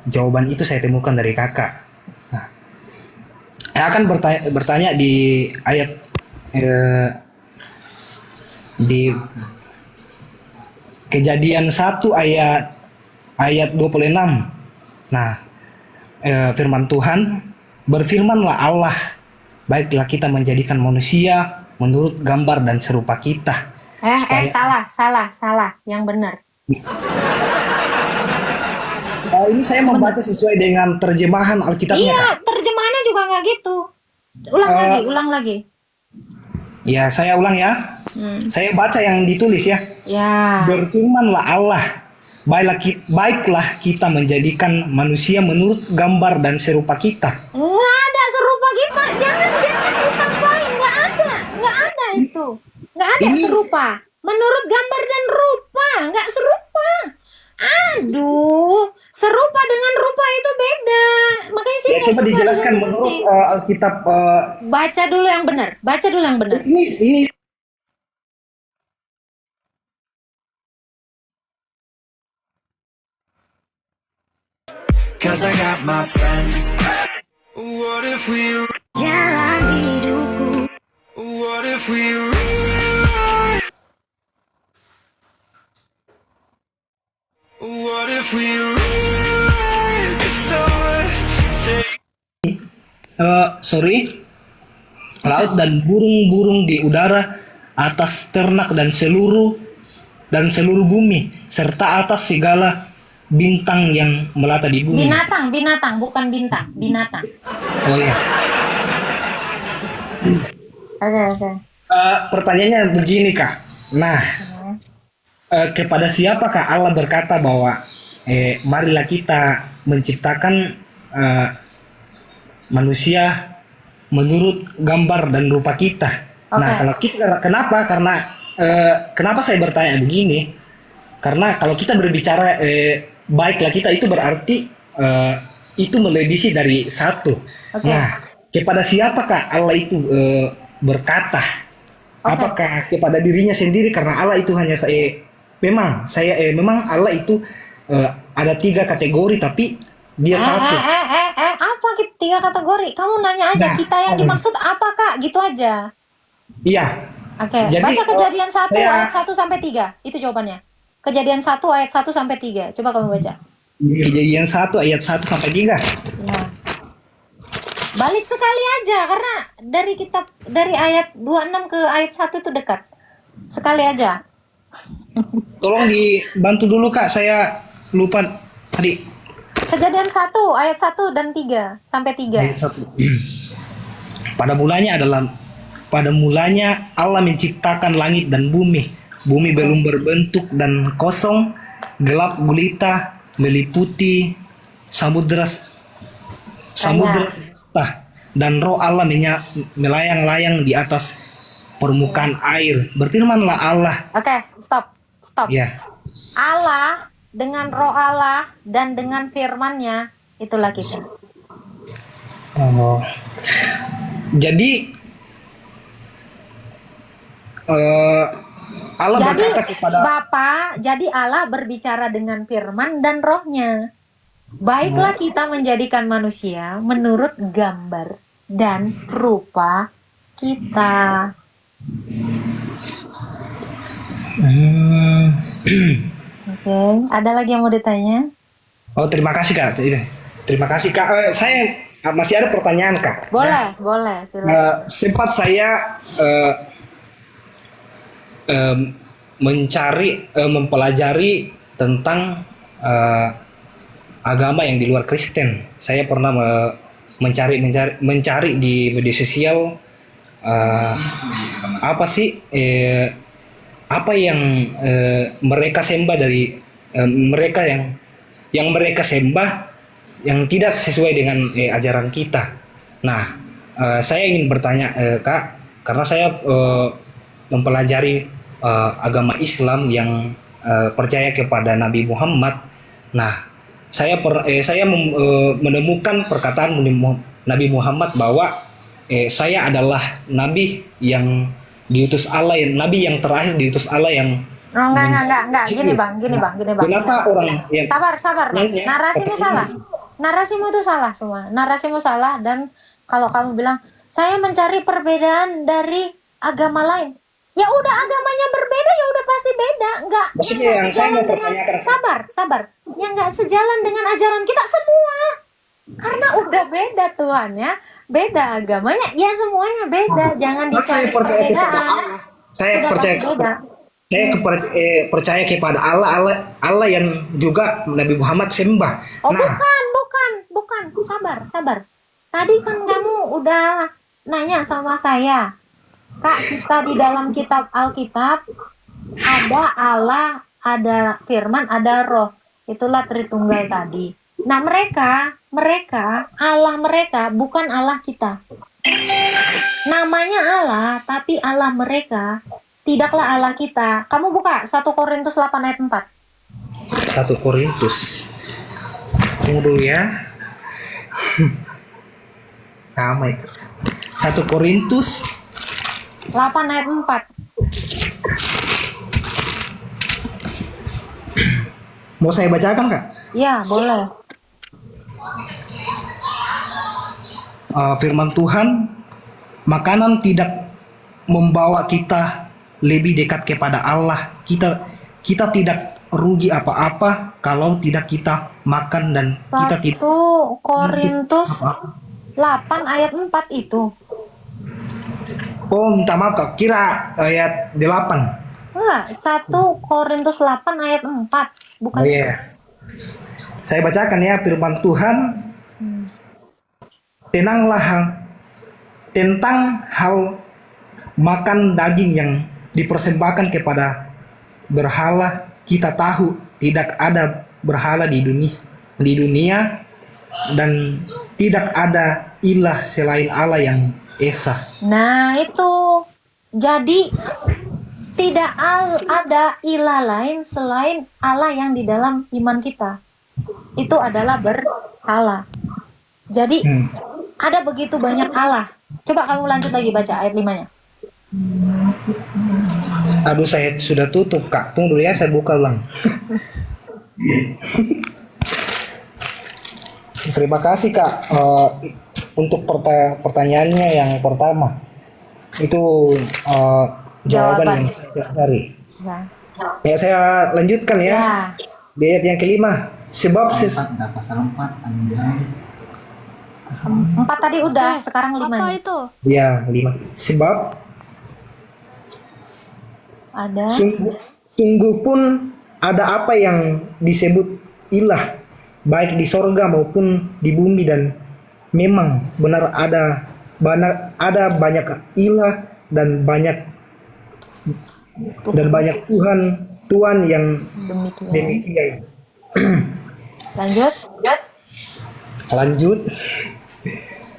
jawaban itu saya temukan dari kakak. Nah, saya akan bertanya di ayat eh, di Kejadian 1 ayat 26. Nah, firman Tuhan, berfirmanlah Allah, baiklah kita menjadikan manusia menurut gambar dan serupa kita. Supaya Salah. Yang benar. ini saya membaca sesuai dengan terjemahan Alkitabnya, Iya, Kak. terjemahannya juga nggak gitu. Ulang lagi. Ya, saya ulang ya. Saya baca yang ditulis ya. Ya. Berfirmanlah Allah, baiklah kita menjadikan manusia menurut gambar dan serupa kita. Nggak ada serupa kita. Jangan ditambahin. Nggak ada itu. Nggak ada Ini- serupa. Menurut gambar dan rupa, nggak serupa. Aduh, serupa dengan rupa itu beda. Makanya sih Ya, coba dijelaskan menurut Alkitab. baca dulu yang benar. Ini Cause I got my friends. What if we Jalan hidupku. What if we rewrite? What if we rewrite the stars? Say sorry, laut dan burung-burung di udara, atas ternak dan seluruh bumi, serta atas segala bintang yang melata di bumi. Binatang, bukan bintang. Binatang. Oh iya. Oke. Pertanyaannya begini, Kak. Nah, kepada siapakah Allah berkata bahwa marilah kita menciptakan manusia menurut gambar dan rupa kita. Nah, Oke. kalau kita kenapa? Karena kenapa saya bertanya begini? Karena kalau kita berbicara baiklah kita, itu berarti itu melebihi dari satu. Oke. Nah, kepada siapakah Allah itu berkata? Oke. Apakah kepada dirinya sendiri? Karena Allah itu hanya memang Allah itu ada 3 kategori, tapi dia satu. Apa 3 kategori? Kamu nanya aja, Nah, kita yang dimaksud apa, Kak? Gitu aja. Iya. Oke, Jadi, baca Kejadian 1 saya- ayat 1 sampai 3. Itu jawabannya. Kejadian 1 ayat 1 sampai 3. Coba kamu baca. Kejadian 1 ayat 1 sampai 3. Ya. Balik sekali aja karena dari ayat 26 ke ayat 1 itu dekat. Sekali aja. Tolong dibantu dulu, Kak, saya lupa tadi. Kejadian 1 ayat 1 dan 3 sampai 3. Ayat 1. Pada mulanya Allah menciptakan langit dan bumi. Bumi belum berbentuk dan kosong, gelap gulita meliputi samudra semesta, dan roh Allah melayang-layang di atas permukaan air. Berfirmanlah Allah. Oke, stop. Ya. Allah dengan roh Allah dan dengan firman-Nya, itulah kita. Oh. Jadi Allah berkata kepada jadi Allah berbicara dengan firman dan rohnya. Baiklah kita menjadikan manusia menurut gambar dan rupa kita. Oke, ada lagi yang mau ditanya? Oh, terima kasih, Kak. Terima kasih, Kak. Saya masih ada pertanyaan, Kak. Boleh, silakan. Sempat saya mempelajari tentang agama yang di luar Kristen. Saya pernah mencari di media sosial apa sih apa yang mereka sembah dari mereka yang mereka sembah yang tidak sesuai dengan ajaran kita. Nah, saya ingin bertanya, Kak, karena saya mempelajari agama Islam yang percaya kepada Nabi Muhammad. Nah, saya menemukan perkataan Nabi Muhammad bahwa saya adalah nabi yang diutus Allah, nabi yang terakhir diutus Allah yang Oh, enggak. Gini bang. Kenapa orang yang Sabar. Ya. Narasimu salah. Narasimu itu salah semua. Narasimu salah, dan kalau kamu bilang saya mencari perbedaan dari agama lain, ya udah, agamanya berbeda ya udah pasti beda. Enggak. Maksudnya yang saya mau pertanyakan, Sabar. Yang enggak sejalan dengan ajaran kita semua. Karena udah beda Tuhannya, beda agamanya, ya semuanya beda. Jangan saya dicari percaya kepada perbedaan. Allah. Saya Udah percaya pasti beda. saya percaya kepada Allah yang juga Nabi Muhammad sembah. Oh, Nah, bukan. Sabar. Tadi kan kamu udah nanya sama saya, Kak, kita di dalam kitab Alkitab ada Allah, ada firman, ada roh. Itulah Tritunggal tadi. Nah, mereka Allah mereka bukan Allah kita. Namanya Allah, tapi Allah mereka tidaklah Allah kita. Kamu buka 1 Korintus 8 ayat 4. 1 Korintus. Tunggu dulu ya. Sama itu. 1 Korintus 8 ayat 4. mau saya bacakan, Kak? Ya, boleh. Firman Tuhan, makanan tidak membawa kita lebih dekat kepada Allah. Kita tidak rugi apa-apa kalau tidak kita makan, dan kita 1 tidak Korintus apa. 8 ayat 4 itu. Oh, minta maaf, Kak. Kira ayat 8. Enggak, 1 Korintus 8 ayat 4. Bukan. Oh iya. Saya bacakan ya firman Tuhan. Tentang hal makan daging yang dipersembahkan kepada berhala, kita tahu tidak ada berhala di dunia dan tidak ada ilah selain Allah yang esa. Nah, itu. Jadi tidak ada ilah lain selain Allah yang di dalam iman kita. Itu adalah berhala. Jadi ada begitu banyak Allah. Coba kamu lanjut lagi baca ayat 5-nya. Aduh, saya sudah tutup, Kak. Tunggu dulu ya, saya buka ulang. Terima kasih, Kak, untuk pertanyaannya yang pertama. Itu jawaban yang saya cari. Ya. Ya, saya lanjutkan ya. Ya. Di ayat yang kelima. Sebab Pasal 4 Anjay. 4 tadi udah, sekarang 5. Apa itu? ya 5. Sebab Ada. sungguh pun ada apa yang disebut ilah, baik di sorga maupun di bumi, dan memang benar ada banyak ilah dan banyak Tuhan yang Demikian. demikian. Lanjut. Lanjut.